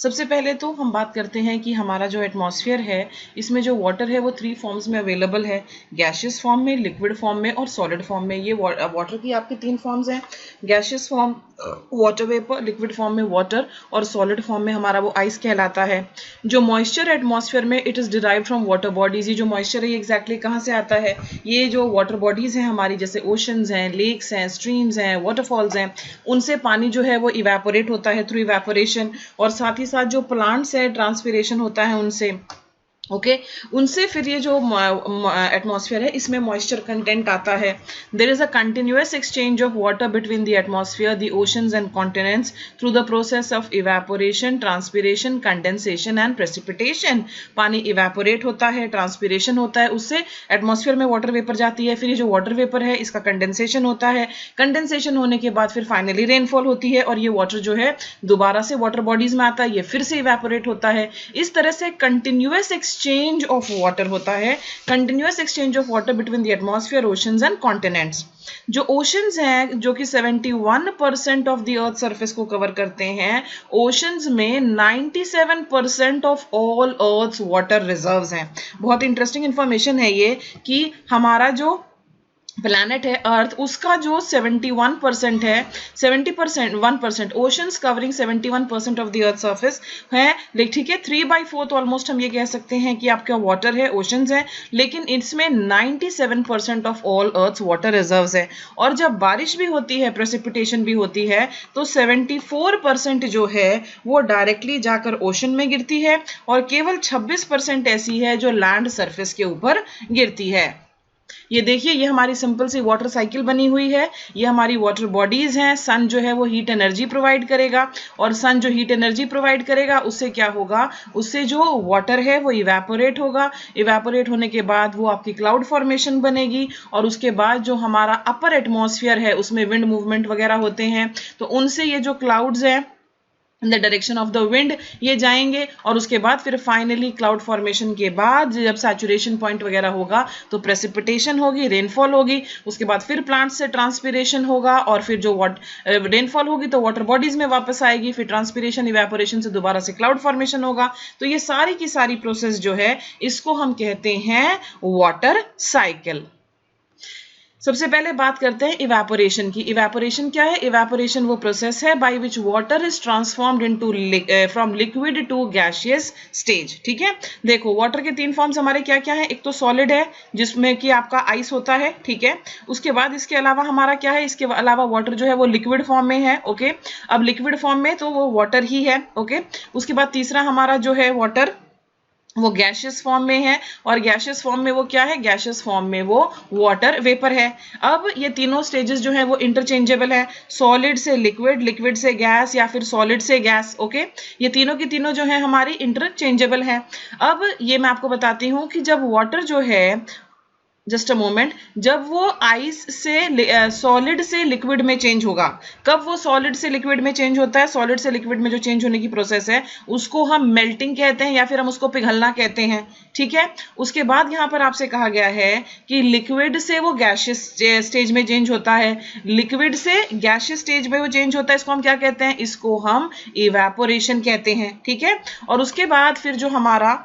सबसे पहले तो हम बात करते हैं कि हमारा जो एटमॉस्फेयर है इसमें जो वाटर है वो 3 फॉर्म्स में अवेलेबल है, गैशियस फॉर्म में, लिक्विड फॉर्म में और सॉलिड फॉर्म में। ये वाटर की आपकी 3 फॉर्म्स हैं, gaseous form water vapour, liquid form में वाटर और सॉलिड फॉर्म में हमारा वो आइस कहलाता है। जो मॉइस्चर एटमॉस्फेयर में it is derived from water bodies. ये जो मॉइस्चर है ये एग्जैक्टली कहाँ से आता है? ये जो वाटर बॉडीज हैं हमारी, जैसे ओशंस हैं, लेक्स हैं, स्ट्रीम्स हैं, वाटरफॉल्स हैं, उनसे पानी जो है वो इवेपोरेट होता है थ्रू इवेपोरेशन, और साथ ही साथ जो प्लांट्स है ट्रांसपिरेशन होता है उनसे, ओके उनसे फिर ये जो एटमॉस्फेयर है इसमें मॉइस्चर कंटेंट आता है। There is a continuous exchange of water between the atmosphere, the oceans and continents through the process of evaporation, transpiration, condensation and precipitation. पानी इवेपोरेट होता है, ट्रांसपिरेशन होता है, उससे एटमॉस्फेयर में वाटर वेपर जाती है, फिर ये जो वाटर वेपर है इसका कंडेंसेशन होता है, कंडेंसेशन होने के बाद फिर फाइनली रेनफॉल होती है और ये वाटर जो है दोबारा से वाटर बॉडीज में आता है, ये फिर से इवेपोरेट होता है। इस तरह से कंटिन्यूअस एक्सचेंज ऑफ वाटर होता है, continuous exchange of water between the atmosphere, oceans and continents. जो ओशंस हैं जो कि 71% ऑफ द अर्थ सरफेस को कवर करते हैं, ओशंस में 97% of all earth's water reserves हैं। बहुत इंटरेस्टिंग इंफॉर्मेशन है ये कि हमारा जो प्लैनेट है अर्थ, उसका जो 71% है, 70% 1% oceans covering 71% of the earth surface है, ठीक है। 3/4 ऑलमोस्ट हम ये कह सकते हैं कि आपका वाटर है, ओशंस है, लेकिन इसमें 97% of all earth water reserves है। और जब बारिश भी होती है, प्रेसिपिटेशन भी होती है, तो 74% जो है वो डायरेक्टली जाकर ओशन में गिरती है और केवल 26% ऐसी है जो लैंड सरफेस के ऊपर गिरती है। ये देखिए, ये हमारी सिंपल सी वाटर साइकिल बनी हुई है, ये हमारी वाटर बॉडीज हैं। सन जो है वो हीट एनर्जी प्रोवाइड करेगा, और सन जो हीट एनर्जी प्रोवाइड करेगा उससे क्या होगा, उससे जो वाटर है वो इवेपोरेट होगा, इवेपोरेट होने के बाद वो आपकी क्लाउड फॉर्मेशन बनेगी, और उसके बाद जो हमारा अपर एटमॉस्फेयर है उसमें विंड मूवमेंट वगैरह होते हैं, तो उनसे ये जो क्लाउड्स हैं in the direction of the wind ये जाएंगे, और उसके बाद फिर फाइनली क्लाउड फॉर्मेशन के बाद जब सैचुरेशन पॉइंट वगैरह होगा तो प्रेसिपिटेशन होगी, रेनफॉल होगी, उसके बाद फिर प्लांट से ट्रांसपिरेशन होगा, और फिर जो रेनफॉल होगी तो वाटर बॉडीज में वापस आएगी, फिर ट्रांसपिरेशन इवेपोरेशन से दोबारा से क्लाउड फॉर्मेशन होगा। तो ये सारी की सारी प्रोसेस जो है इसको हम कहते हैं वाटर साइकिल। सबसे पहले बात करते हैं इवेपोरेशन की। इवेपोरेशन क्या है? इवेपोरेशन वो प्रोसेस है by which water is transformed into from liquid to gaseous stage. ठीक है, देखो वाटर के 3 फॉर्म्स हमारे क्या क्या है। एक तो सॉलिड है जिसमें कि आपका आइस होता है, ठीक है। उसके बाद इसके अलावा हमारा क्या है, इसके अलावा वाटर जो है वो लिक्विड फॉर्म में है, ओके। अब लिक्विड फॉर्म में तो वो वाटर ही है, ओके। उसके बाद तीसरा हमारा जो है वाटर वो गैशियस फॉर्म में है, और गैशियस फॉर्म में वो क्या है, गैशियस फॉर्म में वो वाटर वेपर है। अब ये तीनों स्टेजेस जो है वो इंटरचेंजेबल है, सॉलिड से लिक्विड, लिक्विड से गैस, या फिर सॉलिड से गैस, ओके। ये तीनों की तीनों जो है हमारी इंटरचेंजेबल है। अब ये मैं आपको बताती हूँ कि जब वाटर जो है, जस्ट अ मोमेंट, जब वो आइस से सॉलिड से लिक्विड में चेंज होगा, कब वो सॉलिड से लिक्विड में चेंज होता है, सॉलिड से लिक्विड में जो चेंज होने की प्रोसेस है उसको हम मेल्टिंग कहते हैं, या फिर हम उसको पिघलना कहते हैं, ठीक है। उसके बाद यहाँ पर आपसे कहा गया है कि लिक्विड से वो गैसियस स्टेज में चेंज होता है, लिक्विड से गैसियस स्टेज में वो चेंज होता है, इसको हम क्या कहते हैं, इसको हम इवेपोरेशन कहते हैं, ठीक है। और उसके बाद फिर जो हमारा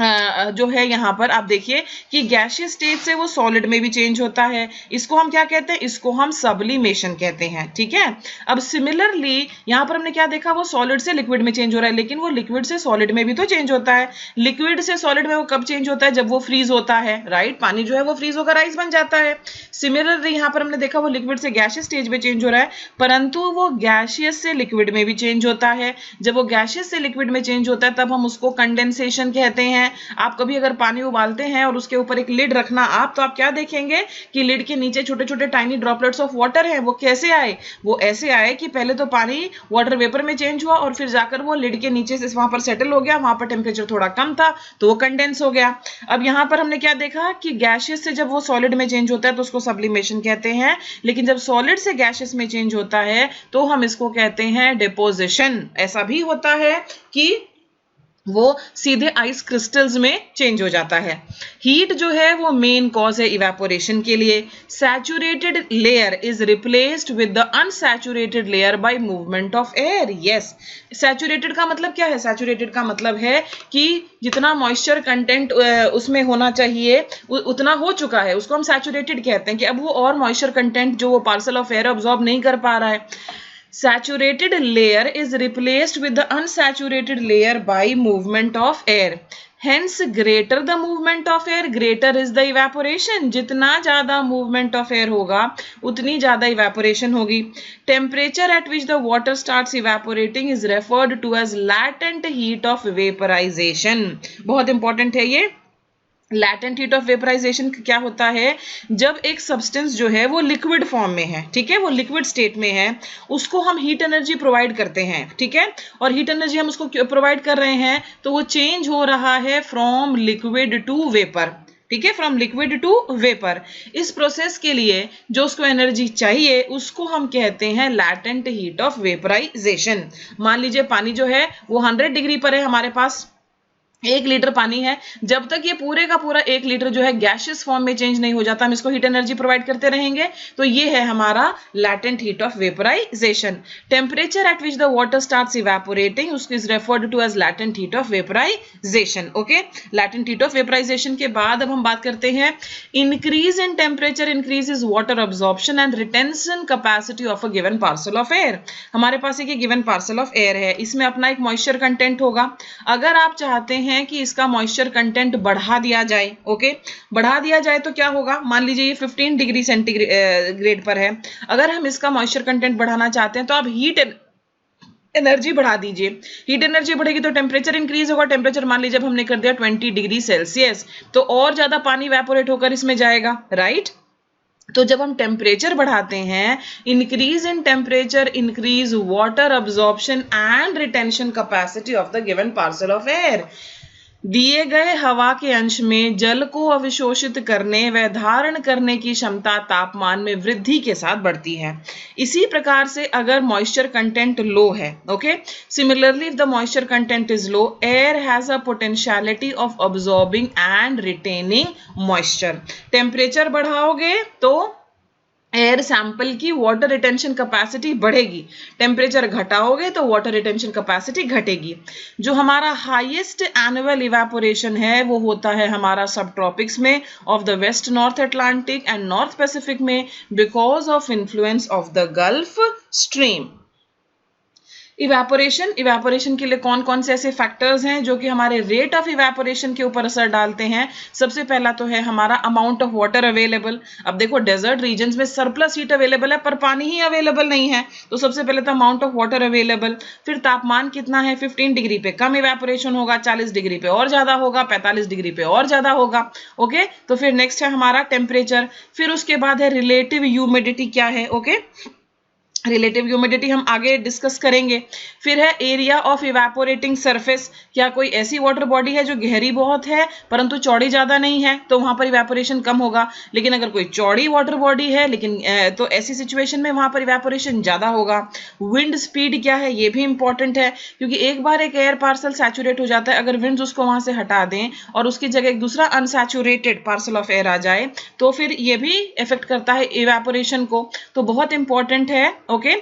जो है यहाँ पर आप देखिए कि गैसियस स्टेज से वो सॉलिड में भी चेंज होता है, इसको हम क्या कहते हैं, इसको हम सब्लिमेशन कहते हैं, ठीक है। अब सिमिलरली यहाँ पर हमने क्या देखा, वो सॉलिड से लिक्विड में चेंज हो रहा है, लेकिन वो लिक्विड से सॉलिड में भी तो चेंज होता है। लिक्विड से सॉलिड में वो कब चेंज होता है, जब वो फ्रीज होता है, राइट। पानी जो है वो फ्रीज होकर आइस बन जाता है। सिमिलरली यहाँ पर हमने देखा वो लिक्विड से गैसियस स्टेज में चेंज हो रहा है, परंतु वो गैसियस से लिक्विड में भी चेंज होता है। जब वो गैसियस से लिक्विड में चेंज होता है तब हम उसको कंडेंसेशन कहते हैं। आप कभी अगर पानी उबालते हैं और उसके ऊपर एक लिड रखना आप, तो आप क्या देखेंगे कि लिड के नीचे छोटे छोटे टाइनी ड्रॉपलेट्स ऑफ वाटर हैं। वो कैसे आए, वो ऐसे आए कि पहले तो पानी वाटर वेपर में चेंज हुआ और फिर जाकर वो लिड के नीचे से वहां पर सेटल हो गया, वहां पर टेम्परेचर थोड़ा कम था तो वो कंडेंस हो गया। अब यहां पर हमने क्या देखा कि गैसियस से जब वो सॉलिड में चेंज होता है तो उसको सब्लिमेशन कहते हैं, लेकिन जब सॉलिड से गैसियस में चेंज होता है तो हम इसको कहते हैं डिपोजिशन। ऐसा भी होता है कि वो सीधे आइस क्रिस्टल्स में चेंज हो जाता है। हीट जो है वो मेन कॉज है इवेपोरेशन के लिए। Saturated layer is replaced with the unsaturated layer by movement of air. Yes, saturated का मतलब क्या है? सैचुरेटेड का मतलब है कि जितना मॉइस्चर कंटेंट उसमें होना चाहिए उतना हो चुका है, उसको हम सैचुरेटेड कहते हैं, कि अब वो और मॉइस्चर कंटेंट जो वो पार्सल ऑफ एयर अब्सॉर्ब नहीं कर पा रहा है। Saturated layer is replaced with the unsaturated layer by movement of air. Hence, greater the movement of air, greater is the evaporation. जितना ज़्यादा movement of air होगा उतनी ज़्यादा evaporation होगी. Temperature at which the water starts evaporating is referred to as latent heat of vaporization. बहुत important है ये। Latent heat of vaporisation क्या होता है? जब एक सब्सटेंस जो है वो लिक्विड फॉर्म में है, ठीक है, वो लिक्विड स्टेट में है, उसको हम हीट एनर्जी प्रोवाइड करते हैं, ठीक है, और हीट एनर्जी हम उसको प्रोवाइड कर रहे हैं तो वो चेंज हो रहा है फ्रॉम लिक्विड टू वेपर, ठीक है, फ्रॉम लिक्विड टू वेपर। इस प्रोसेस के लिए जो उसको एनर्जी चाहिए उसको हम कहते हैं लैटेंट हीट ऑफ वेपराइजेशन। मान लीजिए पानी जो है वो 100 डिग्री पर है, हमारे पास 1 लीटर पानी है, जब तक ये पूरे का पूरा 1 लीटर जो है गैसियस फॉर्म में चेंज नहीं हो जाता, हम इसको हीट एनर्जी प्रोवाइड करते रहेंगे, तो ये है हमारा latent heat of vaporisation. Temperature at which the water starts evaporating उसको is referred to as latent heat of vaporisation. Okay, latent heat of vaporisation के बाद अब हम बात करते हैं increase in temperature increases water absorption and retention capacity of a given parcel of air. हमारे पास एक गिवन पार्सल ऑफ एयर है, इसमें अपना एक मॉइस्चर कंटेंट होगा। अगर आप चाहते हैं कि इसका मॉइस्चर कंटेंट बढ़ा दिया जाए, ओके, बढ़ा दिया जाए तो क्या होगा? मान लीजिए ये 15 डिग्री सेंटीग्रेड पर है, अगर हम इसका मॉइस्चर कंटेंट बढ़ाना चाहते हैं तो आप हीट एनर्जी बढ़ा दीजिए। हीट एनर्जी बढ़ेगी तो टेम्परेचर इंक्रीज होगा। टेम्परेचर मान लीजिए अब हमने कर दिया 20 डिग्री सेल्सियस, तो और ज्यादा पानी इवेपोरेट होकर इसमें जाएगा, राइट। तो जब हम टेम्परेचर बढ़ाते हैं, increase in temperature increase water absorption and retention capacity of the given parcel of air. दिए गए हवा के अंश में जल को अवशोषित करने व धारण करने की क्षमता तापमान में वृद्धि के साथ बढ़ती है। इसी प्रकार से अगर मॉइस्चर कंटेंट लो है, okay, similarly if the moisture content is low, air has a potentiality of absorbing and retaining moisture. Temperature बढ़ाओगे तो एयर सैंपल की वाटर रिटेंशन कैपेसिटी बढ़ेगी, टेम्परेचर घटाओगे तो वाटर रिटेंशन कैपेसिटी घटेगी। जो हमारा हाईएस्ट एनुअल इवेपोरेशन है वो होता है हमारा सब ट्रॉपिक्स में of the west north Atlantic and north Pacific में, because of influence of the Gulf Stream. Evaporation के लिए कौन कौन से ऐसे फैक्टर्स हैं जो कि हमारे रेट ऑफ इवेपोरेशन के ऊपर असर डालते हैं? सबसे पहला तो है हमारा अमाउंट ऑफ वाटर अवेलेबल। अब देखो डेजर्ट रीजन्स में सरप्लस हीट अवेलेबल है पर पानी ही अवेलेबल नहीं है, तो सबसे पहले तो अमाउंट ऑफ वाटर अवेलेबल। फिर तापमान कितना है? 15 डिग्री पे कम इवेपोरेशन होगा, 40 डिग्री पे और ज्यादा होगा, 45 डिग्री पे और ज्यादा होगा। ओके, तो फिर नेक्स्ट है हमारा टेम्परेचर। फिर उसके बाद है रिलेटिव ह्यूमिडिटी क्या है, ओके, रिलेटिव ह्यूमिडिटी हम आगे डिस्कस करेंगे। फिर है एरिया ऑफ इवेपोरेटिंग सरफेस, क्या कोई ऐसी वाटर बॉडी है जो गहरी बहुत है परंतु चौड़ी ज्यादा नहीं है, तो वहां पर इवेपोरेशन कम होगा। लेकिन अगर कोई चौड़ी वाटर बॉडी है लेकिन तो ऐसी सिचुएशन में वहां पर इवेपोरेशन ज्यादा होगा। विंड स्पीड क्या है, ये भी इंपॉर्टेंट है, क्योंकि एक बार एक एयर पार्सल सैचुरेट हो जाता है, अगर विंड्स उसको वहां से हटा दें और उसकी जगह एक दूसरा अनसैचुरेटेड पार्सल ऑफ एयर आ जाए तो फिर ये भी इफेक्ट करता है इवेपोरेशन को, तो बहुत इंपॉर्टेंट है। okay,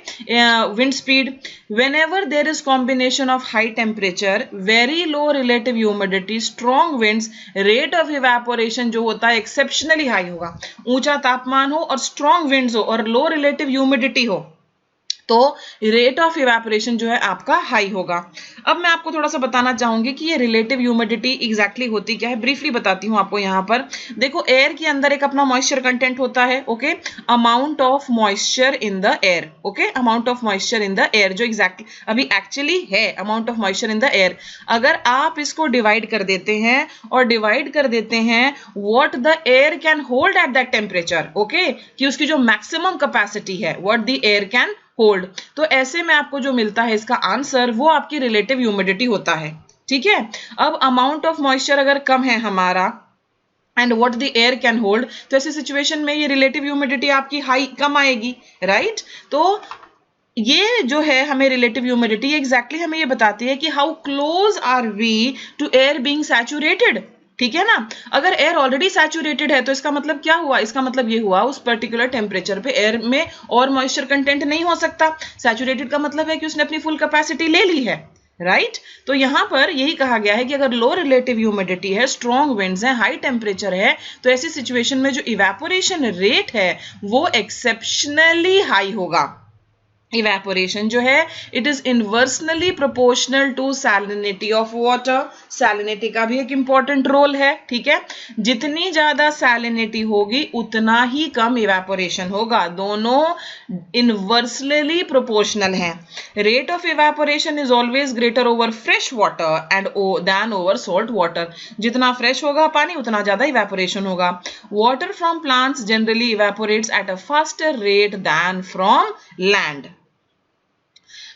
wind speed. Whenever there is combination of high temperature, very low relative humidity, strong winds, rate of evaporation जो होता है exceptionally high होगा। ऊंचा तापमान हो और strong winds हो और low relative humidity हो तो रेट ऑफ इवेपोरेशन जो है आपका हाई होगा। अब मैं आपको थोड़ा सा बताना चाहूंगी कि ये रिलेटिव ह्यूमिडिटी एग्जैक्टली होती क्या है, ब्रीफली बताती हूँ आपको। यहाँ पर देखो, एयर के अंदर एक अपना मॉइस्चर कंटेंट होता है, okay, amount of moisture in the air, okay, amount of moisture in the air जो एग्जैक्टली अभी एक्चुअली है amount of moisture in the air. अगर आप इसको डिवाइड कर देते हैं और डिवाइड कर देते हैं what the air can hold at that temperature, okay, कि उसकी जो मैक्सिमम कैपेसिटी है what the air can hold, तो ऐसे में आपको जो मिलता है इसका आंसर वो आपकी रिलेटिव ह्यूमिडिटी होता है। ठीक है, अब अमाउंट ऑफ मॉइस्चर अगर कम है हमारा and what the air can hold, तो ऐसी सिचुएशन में ये रिलेटिव ह्यूमिडिटी आपकी हाई कम आएगी, राइट। तो ये जो है हमें रिलेटिव ह्यूमिडिटी एग्जैक्टली हमें ये बताती है कि how close are we to air being saturated, ठीक है ना। अगर एयर ऑलरेडी सैचुरेटेड है तो इसका मतलब क्या हुआ, इसका मतलब ये हुआ उस पर्टिकुलर टेम्परेचर पे एयर में और मॉइस्चर कंटेंट नहीं हो सकता। सैचुरेटेड का मतलब है कि उसने अपनी फुल कैपेसिटी ले ली है, राइट। तो यहां पर यही कहा गया है कि अगर लो रिलेटिव ह्यूमिडिटी है, स्ट्रॉन्ग विंड्स है, हाई टेम्परेचर है, तो ऐसी सिचुएशन में जो इवेपोरेशन रेट है वो एक्सेप्शनली हाई होगा। इवेपोरेशन जो है it is inversely proportional to salinity of water. Salinity का भी एक इंपॉर्टेंट रोल है, ठीक है। जितनी ज्यादा सैलिनिटी होगी उतना ही कम इवेपोरेशन होगा, दोनों इनवर्सली प्रोपोर्शनल हैं। Rate of evaporation is always greater over fresh water and then over salt water. जितना फ्रेश होगा पानी उतना ज्यादा इवेपोरेशन होगा। Water from plants generally evaporates at a faster rate than from land.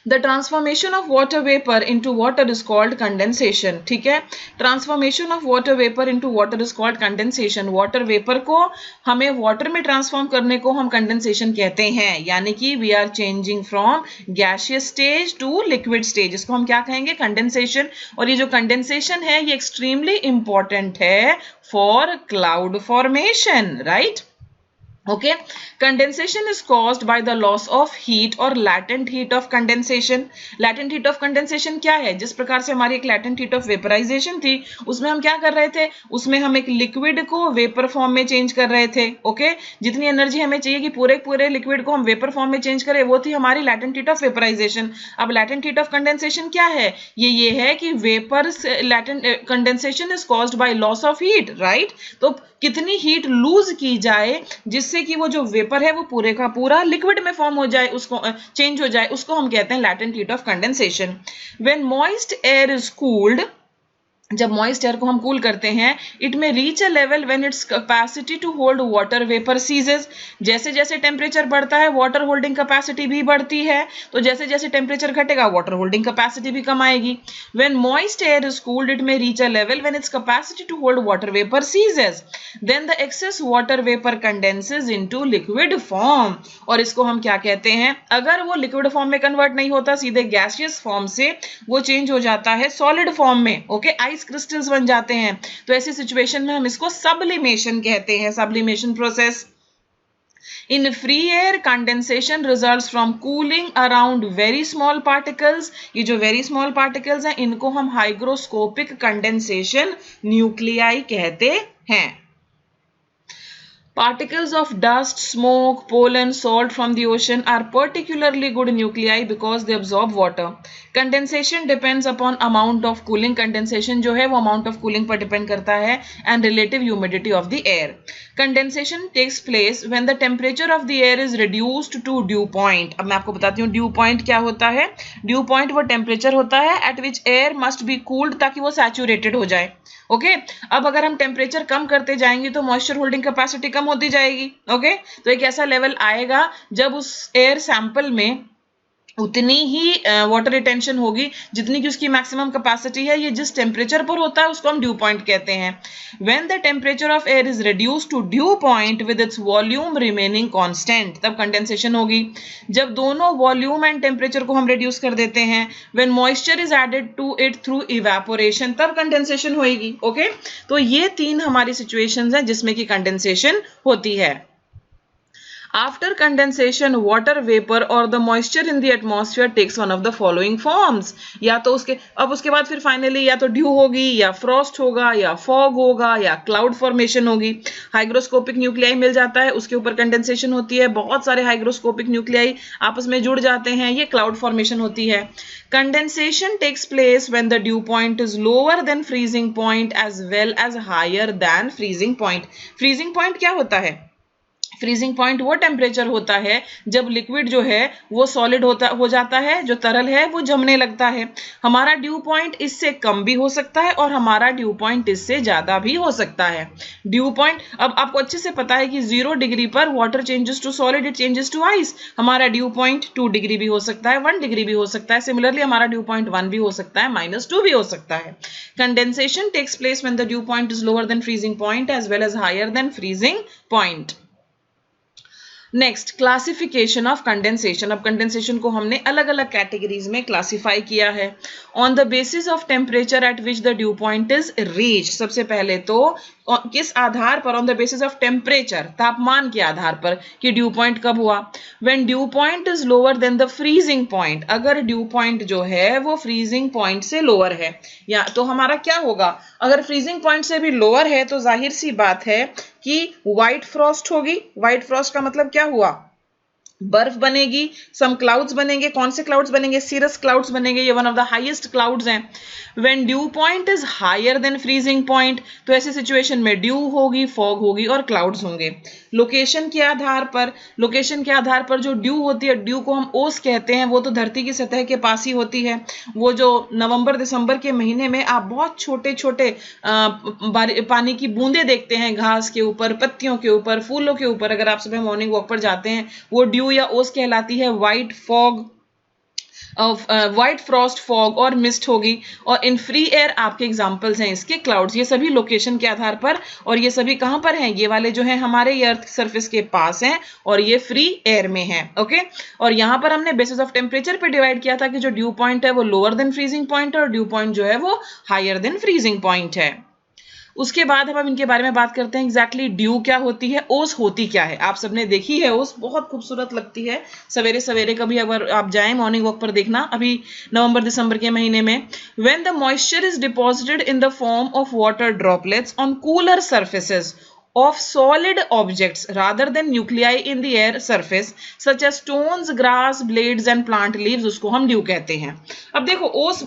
The transformation of water vapor into water is called condensation, ठीक है। Transformation of water vapour into water is called condensation. Water vapour को हमें water में transform करने को हम condensation कहते हैं, यानी कि we are changing from gaseous stage to liquid stage, इसको हम क्या कहेंगे, कंडेंसेशन। और ये जो कंडेंसेशन है ये एक्सट्रीमली इंपॉर्टेंट है for cloud formation, right. Okay, condensation is caused by the loss of heat or latent heat of condensation. Latent heat of condensation क्या है, जिस प्रकार से हमारी एक latent heat of vaporization थी उसमें हम क्या कर रहे थे, उसमें हम एक लिक्विड को वेपर फॉर्म में चेंज कर रहे थे। ओके, जितनी एनर्जी हमें चाहिए कि पूरे लिक्विड को हम वेपर फॉर्म में चेंज करें वो थी हमारी latent heat of vaporization। अब latent heat of condensation क्या है, ये है कि vapour latent condensation is caused by loss of heat, right. तो कितनी हीट लूज की जाए जिससे कि वो जो वेपर है वो पूरे का पूरा लिक्विड में फॉर्म हो जाए, उसको चेंज हो जाए, उसको हम कहते हैं latent heat of condensation. When moist air is cooled, जब मॉइस्ट एयर को हम कूल करते हैं, इट में reach a level when its capacity to hold water vapour ceases. जैसे जैसे टेम्परेचर बढ़ता है वाटर होल्डिंग कैपेसिटी भी बढ़ती है, तो जैसे जैसे टेम्परेचर घटेगा वाटर होल्डिंग कैपेसिटी भी कम आएगी। When moist air is cooled it में reach a level when its capacity to hold water vapour ceases, then the excess water vapour condenses into liquid form. और इसको हम क्या कहते हैं, अगर वो लिक्विड फॉर्म में कन्वर्ट नहीं होता, सीधे गैसियस फॉर्म से वो चेंज हो जाता है सॉलिड फॉर्म में। ओके, आइस क्रिस्टल्स बन जाते हैं, तो ऐसी सिचुएशन में हम इसको सब्लिमेशन कहते हैं, sublimation process. In free air, condensation results from cooling around very small particles. ये जो very small particles हैं इनको हम hygroscopic condensation nuclei कहते हैं। Particles of dust, smoke, pollen, salt from the ocean are particularly good nuclei because they absorb water. Condensation depends upon amount of cooling. Condensation जो है वो amount of cooling पर depend करता है and relative humidity of the air. Condensation takes place when the temperature of the air is reduced to dew point. अब मैं आपको बताती हूँ dew point क्या होता है। Dew point वो temperature होता है at which air must be cooled ताकि वो saturated हो जाए। ओके, अब अगर हम टेम्परेचर कम करते जाएंगे तो मॉइस्चर होल्डिंग कैपेसिटी कम होती जाएगी। ओके, तो एक ऐसा लेवल आएगा जब उस एयर सैंपल में उतनी ही वाटर रिटेंशन होगी जितनी की उसकी मैक्सिमम कैपेसिटी है। ये जिस टेम्परेचर पर होता है उसको हम ड्यू पॉइंट कहते हैं। When the temperature of air is reduced to dew point with its volume remaining constant, तब कंडेंसेशन होगी। जब दोनों वॉल्यूम एंड टेम्परेचर को हम रिड्यूस कर देते हैं, when moisture is added to it through evaporation, तब कंडेंसेशन होगी। ओके, तो ये तीन हमारी सिचुएशंस हैं जिसमें कि कंडेंसेशन होती है। After condensation, water vapor or the moisture in the atmosphere takes one of the following forms. या तो उसके बाद फिर फाइनली या तो ड्यू होगी या फ्रॉस्ट होगा या फॉग होगा या क्लाउड फॉर्मेशन होगी। हाइग्रोस्कोपिक न्यूक्लियाई मिल जाता है, उसके ऊपर कंडेंसेशन होती है, बहुत सारे हाइग्रोस्कोपिक न्यूक्लियाई आपस में जुड़ जाते हैं, ये क्लाउड फॉर्मेशन होती है। Condensation takes place when the dew point is lower than freezing point as well as higher than freezing point. Freezing point क्या होता है? फ्रीजिंग पॉइंट वो टेम्परेचर होता है जब लिक्विड जो है वो सॉलिड हो जाता है, जो तरल है वो जमने लगता है। हमारा ड्यू पॉइंट इससे कम भी हो सकता है और हमारा ड्यू पॉइंट इससे ज्यादा भी हो सकता है। ड्यू पॉइंट, अब आपको अच्छे से पता है कि 0 डिग्री पर water changes to solid, it changes to ice. हमारा ड्यू पॉइंट 2 डिग्री भी हो सकता है, 1 डिग्री भी हो सकता है। सिमिलरली हमारा ड्यू पॉइंट 1 भी हो सकता है, -2 भी हो सकता है। Condensation takes place when the dew point is lower than freezing point as well as higher than freezing point. Next classification of condensation. अब कंडेंसेशन को हमने अलग अलग कैटेगरीज में क्लासिफाई किया है। On the basis of temperature at which the dew point is reached, सबसे पहले तो किस आधार पर, on the basis of temperature, तापमान के आधार पर कि ड्यू पॉइंट कब हुआ। When dew point is lower then the freezing point, अगर ड्यू पॉइंट जो है वो फ्रीजिंग पॉइंट से लोअर है, या तो हमारा क्या होगा, अगर फ्रीजिंग पॉइंट से भी लोअर है तो जाहिर सी बात है कि व्हाइट फ्रॉस्ट होगी। व्हाइट फ्रॉस्ट का मतलब क्या हुआ, बर्फ बनेगी, सम क्लाउड्स बनेंगे। कौन से क्लाउड्स बनेंगे, सीरस क्लाउड्स बनेंगे, ये one of the highest clouds हैं। When dew point is higher than freezing point, तो ऐसी सिचुएशन में ड्यू होगी, फॉग होगी और क्लाउड्स होंगे। लोकेशन के आधार पर, लोकेशन के आधार पर जो ड्यू होती है, ड्यू को हम ओस कहते हैं, वो तो धरती की सतह के पास ही होती है। वो जो नवंबर दिसंबर के महीने में आप बहुत छोटे छोटे पानी की बूंदे देखते हैं घास के ऊपर, पत्तियों के ऊपर, फूलों के ऊपर, अगर आप सुबह मॉर्निंग वॉक पर जाते हैं, वो ड्यू या ओस कहलाती है। White fog, white Frost, fog और मिस्ट होगी। और इन फ्री एयर आपके एग्जांपल्स हैं इसके क्लाउड्स। ये सभी लोकेशन के आधार पर, और ये सभी कहां पर हैं, ये वाले जो हैं हमारे अर्थ सरफेस के पास हैं और ये फ्री एयर में है। ओके, और यहां पर हमने बेसिस ऑफ टेम्परेचर पे डिवाइड किया था कि जो ड्यू पॉइंट है वो लोअर देन फ्रीजिंग पॉइंट है और ड्यू पॉइंट जो है वो हायर देन फ्रीजिंग पॉइंट है। उसके बाद हम इनके बारे में बात करते हैं। एग्जैक्टली ड्यू क्या होती है, ओस होती क्या है। आप सबने देखी है ओस, बहुत खूबसूरत लगती है। सवेरे सवेरे कभी अगर आप जाएं मॉर्निंग वॉक पर देखना, अभी नवंबर दिसंबर के महीने में। When the moisture is deposited in the form of water droplets on cooler surfaces of solid objects rather than nuclei in the air surface such as stones, grass, blades and plant leaves, उसको हम due कहते हैं। अब देखो ओस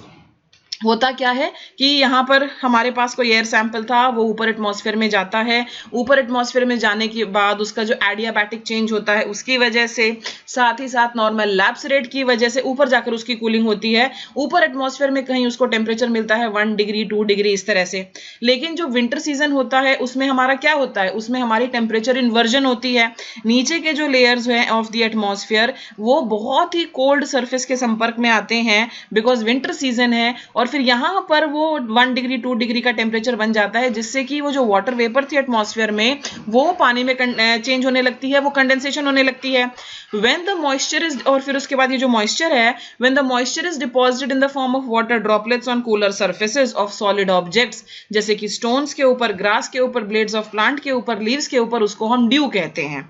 होता क्या है कि यहाँ पर हमारे पास कोई एयर सैंपल था, वो ऊपर एटमॉस्फेयर में जाता है। ऊपर एटमॉस्फेयर में जाने के बाद उसका जो एडियाबैटिक चेंज होता है उसकी वजह से, साथ ही साथ नॉर्मल लैप्स रेट की वजह से ऊपर जाकर उसकी कूलिंग होती है। ऊपर एटमॉस्फेयर में कहीं उसको टेम्परेचर मिलता है 1 डिग्री 2 डिग्री इस तरह से। लेकिन जो विंटर सीजन होता है उसमें हमारा क्या होता है, उसमें हमारी टेम्परेचर इन्वर्जन होती है। नीचे के जो लेयर्स हैं ऑफ द एटमॉस्फेयर वो बहुत ही कोल्ड सर्फेस के संपर्क में आते हैं बिकॉज विंटर सीजन है, और फिर यहां पर वो 1 डिग्री 2 डिग्री का टेम्परेचर बन जाता है, जिससे कि वो जो वाटर वेपर थी एटमॉस्फेयर में वो पानी में चेंज होने लगती है, वो कंडेंसेशन होने लगती है। व्हेन द मॉइस्चर इज, और फिर उसके बाद ये जो मॉइस्चर है, when the moisture is deposited in the form of water droplets on cooler surfaces of solid objects, जैसे कि स्टोन्स के ऊपर, ग्रास के ऊपर, ब्लेड्स ऑफ प्लांट के ऊपर, लीव्स के ऊपर, उसको हम ड्यू कहते हैं।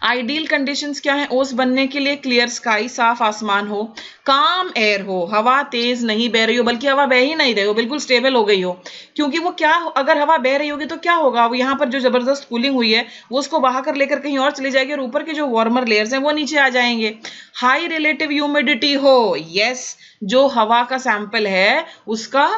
आइडियल कंडीशंस क्या है ओस बनने के लिए, क्लियर स्काई, साफ आसमान हो, काम एयर हो, हवा तेज नहीं बह रही हो, बल्कि हवा बह ही नहीं रही हो, बिल्कुल स्टेबल हो गई हो। क्योंकि वो क्या, अगर हवा बह रही होगी तो क्या होगा, वो यहाँ पर जो जबरदस्त कूलिंग हुई है वो उसको बहाकर लेकर कहीं और चली जाएगी और ऊपर के जो वार्मर लेयर्स हैं वो नीचे आ जाएंगे। हाई रिलेटिव ह्यूमिडिटी हो, यस, जो हवा का सैंपल है उसका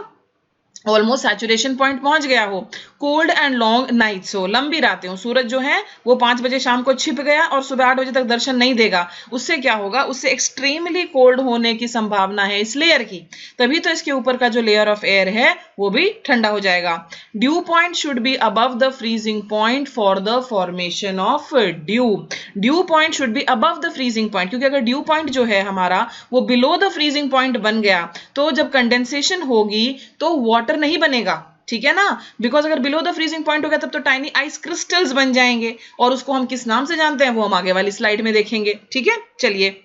ऑलमोस्ट सैचुरेशन पॉइंट पहुंच गया हो। कोल्ड एंड लॉन्ग नाइट्स हो, लंबी रातें हो, सूरज जो है वो 5 बजे शाम को छिप गया और सुबह 8 बजे तक दर्शन नहीं देगा, उससे क्या होगा, उससे एक्सट्रीमली कोल्ड होने की संभावना है इस लेयर की, तभी तो इसके ऊपर का जो लेयर ऑफ एयर है वो भी ठंडा हो जाएगा। Due point should be above the freezing point for the formation of due. Due point should be above the freezing point, क्योंकि अगर ड्यू पॉइंट जो है हमारा वो बिलो द फ्रीजिंग पॉइंट बन गया तो जब कंडेंसेशन होगी तो वाटर नहीं बनेगा, ठीक है ना, बिकॉज अगर बिलो द फ्रीजिंग पॉइंट हो गया तब तो टाइनी आइस क्रिस्टल्स बन जाएंगे, और उसको हम किस नाम से जानते हैं वो हम आगे वाली स्लाइड में देखेंगे। ठीक है, चलिए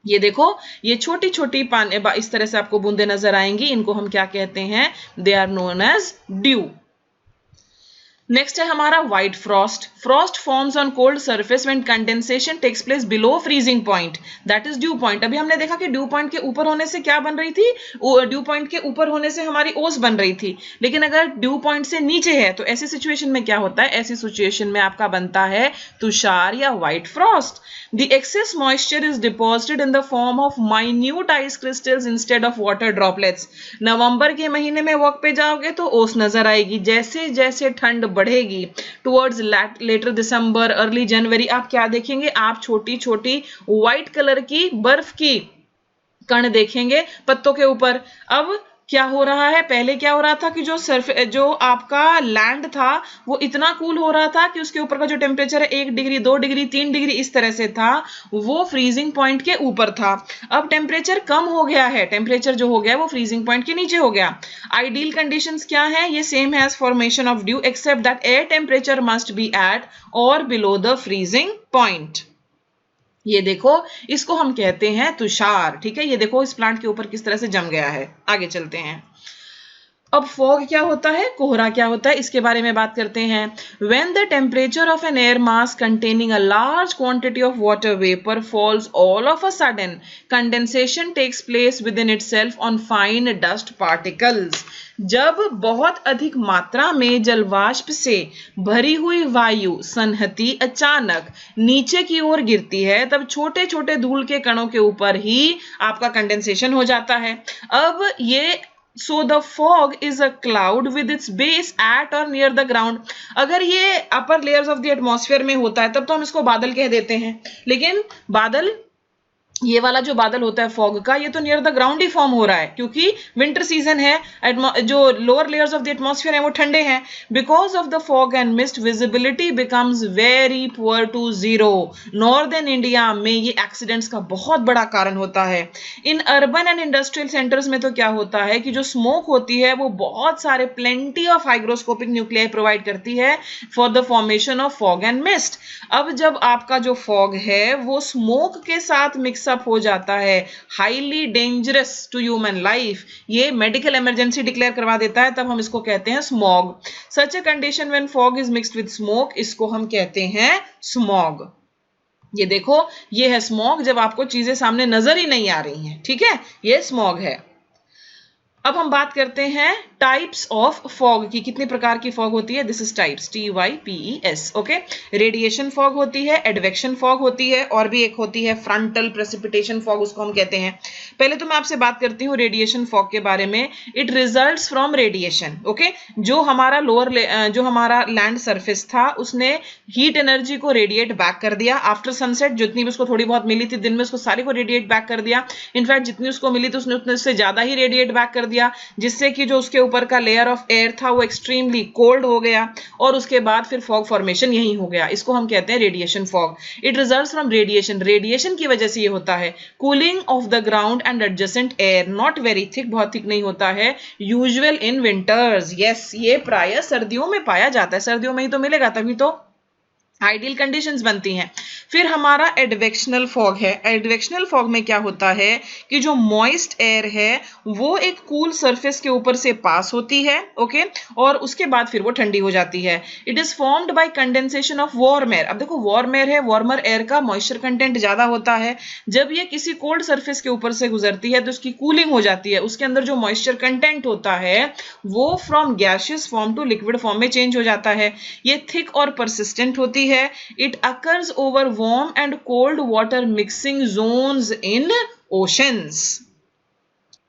ये देखो, ये छोटी छोटी पानी इस तरह से आपको बूंदे नजर आएंगी, इनको हम क्या कहते हैं, they are known as dew. Next है हमारा white frost. Frost forms on cold surface when condensation takes place below freezing point, that is dew point. अभी हमने देखा कि ड्यू पॉइंट के ऊपर होने से क्या बन रही थी, ड्यू पॉइंट के ऊपर होने से हमारी ओस बन रही थी, लेकिन अगर ड्यू पॉइंट से नीचे है तो ऐसी सिचुएशन में क्या होता है, ऐसी सिचुएशन में आपका बनता है तुषार या white frost. The excess moisture is deposited in the form of minute ice crystals instead of water droplets. नवंबर के महीने में वॉक पे जाओगे तो ओस नजर आएगी, जैसे जैसे ठंड बढ़ेगी टुवर्ड्स लेटर दिसंबर, अर्ली जनवरी, आप क्या देखेंगे, आप छोटी छोटी व्हाइट कलर की बर्फ की कण देखेंगे पत्तों के ऊपर। अब क्या हो रहा है, पहले क्या हो रहा था कि जो आपका लैंड था वो इतना कूल हो रहा था कि उसके ऊपर का जो टेम्परेचर है 1 डिग्री 2 डिग्री 3 डिग्री इस तरह से था, वो फ्रीजिंग पॉइंट के ऊपर था। अब टेम्परेचर कम हो गया है, टेम्परेचर जो हो गया वो फ्रीजिंग पॉइंट के नीचे हो गया। आइडियल कंडीशंस क्या है, ये सेम है as formation of dew except that air temperature must be at or below the freezing point. ये देखो, इसको हम कहते हैं तुषार। ठीक है, ये देखो इस प्लांट के ऊपर किस तरह से जम गया है। आगे चलते हैं। अब फॉग क्या होता है, कोहरा क्या होता है, इसके बारे में बात करते हैं। When the temperature of an air mass containing a large quantity of water vapor falls all of a sudden, condensation takes place within itself on fine dust particles. जब बहुत अधिक मात्रा में जलवाष्प से भरी हुई वायु संहति अचानक नीचे की ओर गिरती है, तब छोटे छोटे धूल के कणों के ऊपर ही आपका कंडेंसेशन हो जाता है। अब ये So the fog is a cloud with its base at or near the ground. अगर ये upper layers of the atmosphere में होता है तब तो हम इसको बादल कह देते हैं, लेकिन बादल, ये वाला जो बादल होता है फॉग का, ये तो नियर द ग्राउंड ही फॉर्म हो रहा है क्योंकि विंटर सीजन है, जो lower layers of the atmosphere है वो ठंडे हैं। Because of the fog and mist visibility becomes very poor to zero. Northern India में ये एक्सीडेंट्स का बहुत बड़ा कारण होता है। In urban and industrial centres में तो क्या होता है कि जो स्मोक होती है वो बहुत सारे plenty of hygroscopic nuclei provide करती है for the formation of fog and mist. अब जब आपका जो फॉग है वो स्मोक के साथ मिक्सअप हो जाता है, highly dangerous to human life, ये मेडिकल इमरजेंसी डिक्लेयर करवा देता है, तब हम इसको कहते हैं smog. Such a condition when fog is mixed with smoke, इसको हम कहते हैं स्मॉग। ये देखो, ये है स्मॉग जब आपको चीजें सामने नजर ही नहीं आ रही हैं। ठीक है, ये स्मॉग है। अब हम बात करते हैं टाइप्स ऑफ फॉग की, कितने प्रकार की फॉग होती है। This is types, TYPES। Okay, radiation fog होती है, एडवेक्शन फॉग होती है, और भी एक होती है फ्रंटल प्रेसिपिटेशन फॉग, उसको हम कहते हैं। पहले तो मैं आपसे बात करती हूँ रेडिएशन फॉग के बारे में। It results from radiation. Okay, जो हमारा जो हमारा लैंड सरफेस था उसने हीट एनर्जी को रेडिएट बैक कर दिया आफ्टर सनसेट। जितनी भी उसको थोड़ी बहुत मिली थी दिन में, उसको सारी को रेडिएट बैक कर दिया। इनफैक्ट जितनी उसको मिली थी उसने उतने से ज्यादा ही रेडिएट बैक कर दिया, जिससे कि जो उसके ऊपर का लेयर ऑफ एयर था वो एक्सट्रीमली कोल्ड हो गया, और उसके बाद फिर फॉग फॉर्मेशन यही हो गया। इसको हम कहते हैं radiation fog. It results from radiation, radiation की वजह से ये होता है। Cooling of the ground and adjacent air, not very thick, बहुत थिक नहीं होता है। यूजुअल इन विंटर्स, यस, ये प्राय सर्दियों में पाया जाता है, सर्दियों में ही तो मिलेगा, तभी तो आइडियल कंडीशंस बनती हैं। फिर हमारा एडवेक्शनल फॉग है। एडवेक्शनल फॉग में क्या होता है कि जो मॉइस्ट एयर है वो एक कूल सरफेस के ऊपर से पास होती है, ओके, और उसके बाद फिर वो ठंडी हो जाती है। It is formed by condensation of warm air. अब देखो, वार्म एयर है, वार्मर एयर का मॉइस्चर कंटेंट ज्यादा होता है। जब ये किसी कोल्ड सरफेस के ऊपर से गुजरती है तो उसकी कूलिंग हो जाती है, उसके अंदर जो मॉइस्चर कंटेंट होता है वो from gaseous form to liquid form में चेंज हो जाता है। ये थिक और परसिस्टेंट होती है। It occurs over warm and cold water mixing zones in oceans.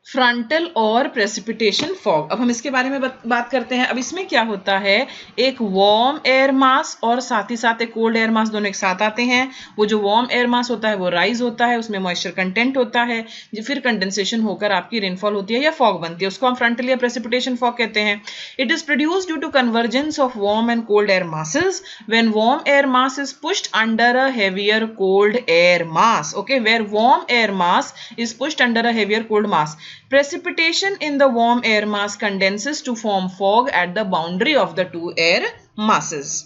Frontal और प्रेसिपिटेशन फॉग, अब हम इसके बारे में बात करते हैं। अब इसमें क्या होता है, एक वार्म एयर मास और साथ ही साथ एक कोल्ड एयर मास, दोनों एक साथ आते हैं। वो जो वार्म एयर मास होता है वो राइज होता है, उसमें मॉइस्चर कंटेंट होता है, फिर कंडेंसेशन होकर आपकी रेनफॉल होती है या फॉग बनती है, उसको हम फ्रंटल या प्रेसिपिटेशन फॉग कहते हैं। It is produced due to convergence of warm and cold air masses when warm air mass is pushed under a heavier cold air mass. Okay, where warm air mass is pushed under a heavier cold mass. Precipitation in the warm air mass condenses to form fog at the boundary of the two air masses.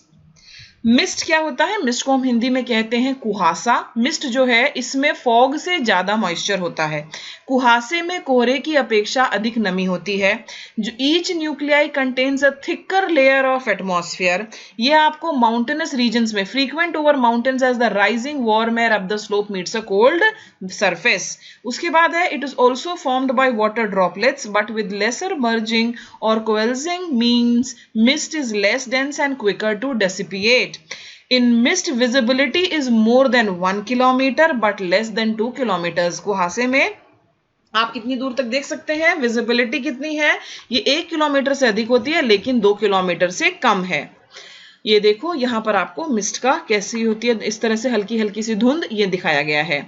Mist क्या होता है, mist को हम हिंदी में कहते हैं कुहासा। Mist जो है इसमें फॉग से ज्यादा मॉइस्चर होता है। कुहासे में कोहरे की अपेक्षा अधिक नमी होती है। जो each nuclei contains a thicker layer of atmosphere, ये आपको माउंटेनस रीजन्स में frequent over mountains as the rising warm air up the slope meets a cold surface. उसके बाद है it is also formed by water droplets but with lesser merging और coalescing means mist is less dense and quicker to dissipate. In mist, visibility is more than 1 kilometer but less than 2 kilometers. कुहासे में आप कितनी दूर तक देख सकते हैं, विजिबिलिटी कितनी है, ये 1 किलोमीटर से अधिक होती है लेकिन 2 किलोमीटर से कम है। ये देखो यहाँ पर आपको मिस्ट का कैसी होती है, इस तरह से हल्की हल्की सी धुंध ये दिखाया गया है।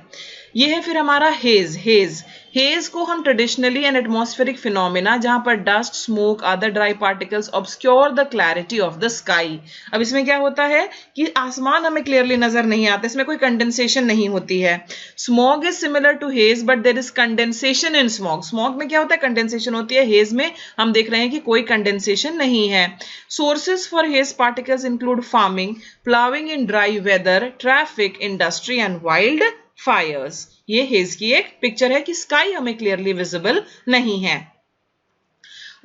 ये है फिर हमारा हेज। हेज हेज को हम ट्रेडिशनली एन एटमॉस्फेरिक फिनोमिना जहां पर dust, smoke, other dry particles obscure the clarity of the sky. अब इसमें क्या होता है कि आसमान हमें क्लियरली नजर नहीं आता, इसमें कोई कंडेंसेशन नहीं होती है। Smog is similar to haze but there is condensation in smog. Smog में क्या होता है, कंडेंसेशन होती है, हेज में हम देख रहे हैं कि कोई कंडेंसेशन नहीं है। Sources for haze particles include farming, ploughing in dry weather, traffic, industry and wild fires. ये हेज की एक पिक्चर है कि स्काई हमें क्लियरली विजिबल नहीं है।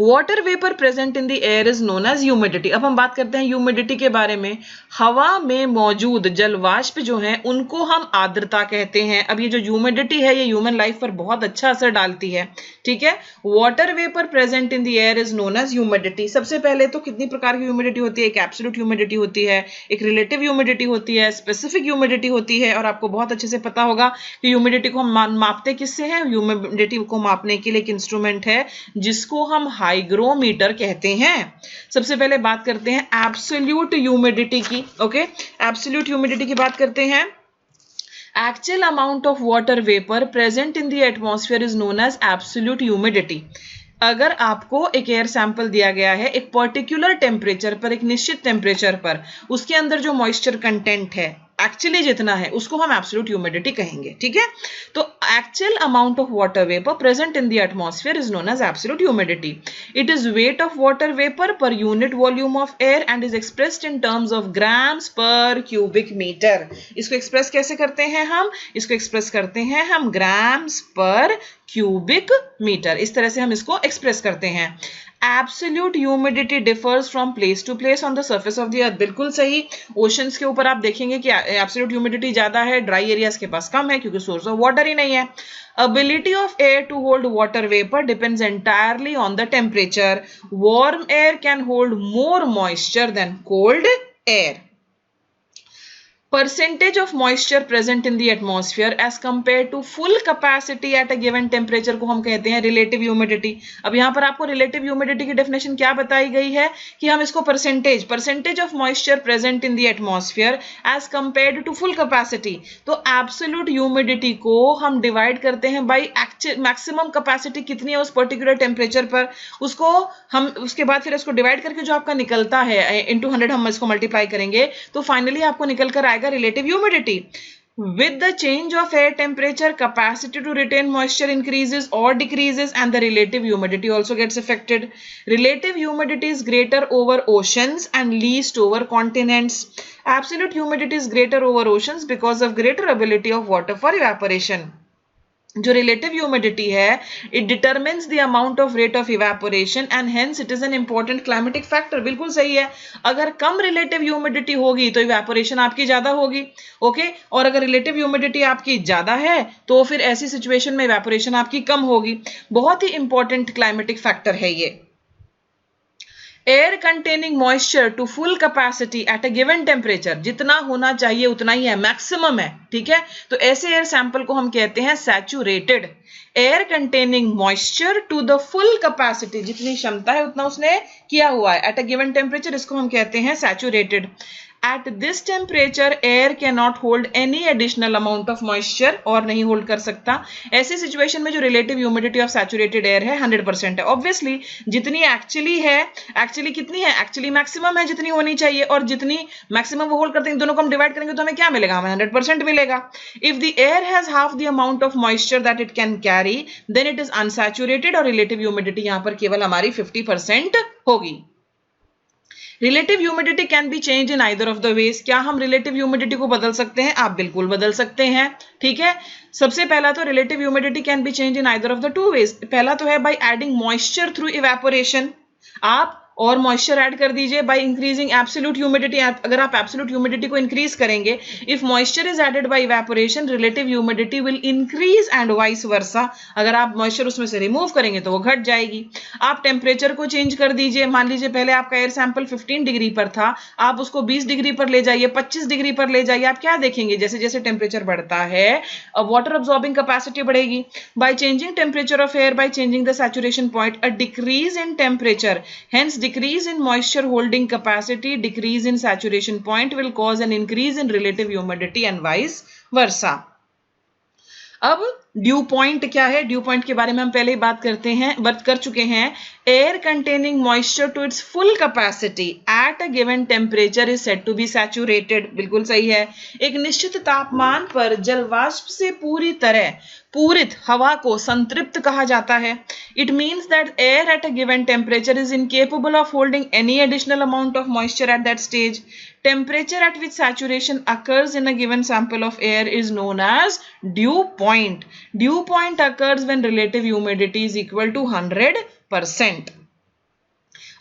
Water vapour present in the air is known as humidity. अब हम बात करते हैं ह्यूमिडिटी के बारे में। हवा में मौजूद जलवाष्प जो हैं उनको हम आर्द्रता कहते हैं। अब ये जो ह्यूमिडिटी है ये ह्यूमन लाइफ पर बहुत अच्छा असर डालती है, ठीक है। Water vapour present in the air is known as humidity. सबसे पहले तो कितनी प्रकार की ह्यूमिडिटी होती है, एक एब्सोल्यूट ह्यूमिडिटी होती है, एक रिलेटिव ह्यूमिडिटी होती है, स्पेसिफिक ह्यूमिडिटी होती है। और आपको बहुत अच्छे से पता होगा कि ह्यूमिडिटी को हम मापते किससे हैं। ह्यूमिडिटी को मापने के लिए एक इंस्ट्रूमेंट है जिसको हम हाइग्रोमीटर कहते हैं। सबसे पहले बात करते हैं एब्सोल्यूट ह्यूमिडिटी की। ओके, एब्सोल्यूट ह्यूमिडिटी की बात करते हैं। Actual amount of water vapour present in the atmosphere is known as absolute humidity. अगर आपको एक एयर सैंपल दिया गया है एक पर्टिकुलर टेम्परेचर पर, एक निश्चित टेम्परेचर पर, उसके अंदर जो मॉइस्चर कंटेंट है एक्चुअली जितना है उसको हम एब्सोल्यूट ह्यूमिडिटी कहेंगे, ठीक है। तो actual amount of water vapour present in the atmosphere is known as absolute humidity. It is weight of water vapour per unit volume of air and is expressed in terms of grams per cubic metre. इसको express कैसे करते हैं हम, इसको express करते हैं हम grams per cubic metre. इस तरह से हम इसको एक्सप्रेस करते हैं। Absolute humidity differs from place to place on the surface of the earth. बिल्कुल सही। ओशंस के ऊपर आप देखेंगे कि एब्सोल्यूट ह्यूमिडिटी ज्यादा है, ड्राई एरियाज के पास कम है क्योंकि सोर्स ऑफ वाटर ही नहीं है। Ability of air to hold water vapor depends entirely on the temperature. Warm air can hold more moisture than cold air. Percentage of moisture present in the atmosphere as compared to full capacity at a given temperature को हम कहते हैं relative humidity। अब यहाँ पर आपको relative humidity की definition क्या बताई गई है कि हम इसको percentage of moisture present in the atmosphere as compared to full capacity। तो absolute humidity को हम divide करते हैं by maximum capacity कितनी है उस particular temperature पर, उसको हम उसके बाद फिर इसको divide करके जो आपका निकलता है into 100 हम इसको multiply करेंगे तो finally आपको निकल कर आएगा relative humidity। With the change of air temperature, capacity to retain moisture increases or decreases and the relative humidity also gets affected. Relative humidity is greater over oceans and least over continents. Absolute humidity is greater over oceans because of greater ability of water for evaporation. जो relative humidity है it determines the amount of rate of evaporation and hence it is an important climatic factor. बिल्कुल सही है। अगर कम relative humidity होगी तो evaporation आपकी ज्यादा होगी, ओके। और अगर रिलेटिव ह्यूमिडिटी आपकी ज्यादा है तो फिर ऐसी सिचुएशन में इवेपोरेशन आपकी कम होगी। बहुत ही इंपॉर्टेंट क्लाइमेटिक फैक्टर है ये। Air containing moisture to full capacity at a given temperature, जितना होना चाहिए उतना ही है, मैक्सिमम है, ठीक है। तो ऐसे एयर सैंपल को हम कहते हैं saturated. Air containing moisture to the full capacity, जितनी क्षमता है उतना उसने किया हुआ है एट अ गिवन टेम्परेचर, इसको हम कहते हैं saturated. At this temperature, air cannot hold any additional amount of moisture, और नहीं होल्ड कर सकता। ऐसी सिचुएशन में जो relative humidity of saturated air है 100% है। ऑब्वियसली जितनी एक्चुअली है, एक्चुअली कितनी है, एक्चुअली मैक्सिमम है जितनी होनी चाहिए, और जितनी मैक्सिमम वो होल्ड करते हैं दोनों को हम डिवाइड करेंगे तो हमें क्या मिलेगा, हमें 100% मिलेगा। If the air has half the amount of moisture that it can carry then it is unsaturated, और रिलेटिव ह्यूमिडिटी यहाँ पर केवल हमारी 50% होगी। Relative humidity can be change in either of the ways. क्या हम रिलेटिव ह्यूमिडिटी को बदल सकते हैं? आप बिल्कुल बदल सकते हैं, ठीक है। सबसे पहला तो relative humidity can be change in either of the two ways. पहला तो है by adding moisture through evaporation. आप और मॉइस्चर ऐड कर दीजिए बाय इंक्रीजिंग एब्सोल्यूट ह्यूमिडिटी। अगर आप एब्सोल्यूट ह्यूमिडिटी को इंक्रीज करेंगे, if moisture is added by evaporation relative humidity will increase and vice versa. अगर आप मॉइस्चर उसमें से रिमूव करेंगे तो वो घट जाएगी। आप टेम्परेचर को चेंज कर दीजिए। मान लीजिए पहले आपका एयर सैंपल 15 डिग्री पर था, आप उसको 20 डिग्री पर ले जाइए, 25 डिग्री पर ले जाइए। आप क्या देखेंगे, जैसे जैसे टेम्परेचर बढ़ता है वाटर अब्सॉर्बिंग कैपेसिटी बढ़ेगी। By changing temperature of air by changing the saturation point, a decrease in temperature, hence decrease in moisture holding capacity, decrease in saturation point will cause an increase in relative humidity and vice versa. अब due point क्या है? Due point के बारे में हम पहले ही बात कर चुके हैं। Air containing moisture to its full capacity at a given temperature is said to be saturated. बिल्कुल सही है। एक निश्चित तापमान पर जलवाष्प से पूरी तरह पूरित हवा को संतृप्त कहा जाता है। It means that air at a given temperature is incapable of holding any additional amount of moisture at that stage. Temperature at which saturation occurs in a given sample of air is known as dew point. Dew point occurs when relative humidity is equal to 100%.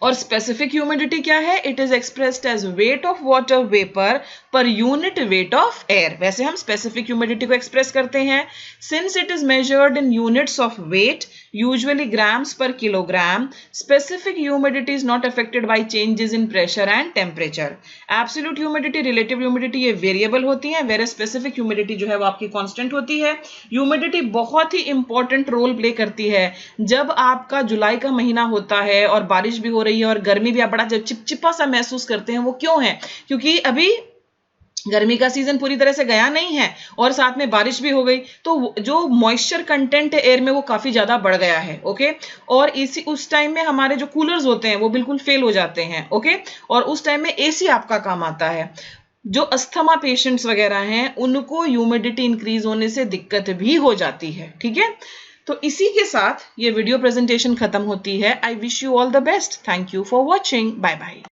और specific humidity क्या है? It is expressed as weight of water vapour per unit weight of air. वैसे हम specific humidity को express करते हैं since it is measured in units of weight usually grams per kilogram. Specific humidity is not affected by changes in pressure and temperature. Absolute humidity, relative humidity ये variable होती है, वेरे specific humidity जो है वो आपकी constant होती है। Humidity बहुत ही इंपॉर्टेंट रोल प्ले करती है जब आपका जुलाई का महीना होता है और बारिश भी हो रही है और गर्मी भी आप बड़ा चिपचिपा सा महसूस करते हैं। वो क्यों है? क्योंकि अभी गर्मी का सीजन पूरी तरह से गया नहीं है और साथ में बारिश भी हो गई, तो जो मॉइस्चर कंटेंट है एयर में वो काफी ज्यादा बढ़ गया है। ओके, और उस टाइम में हमारे जो कूलर्स होते हैं वो बिल्कुल फेल हो जाते हैं। ओके, और उस टाइम में एसी आपका काम आता है। जो अस्थमा पेशेंट्स वगैरह हैं उनको ह्यूमिडिटी इंक्रीज होने से दिक्कत भी हो जाती है। ठीक है, तो इसी के साथ ये वीडियो प्रेजेंटेशन खत्म होती है। I wish you all the best. Thank you for watching. Bye bye.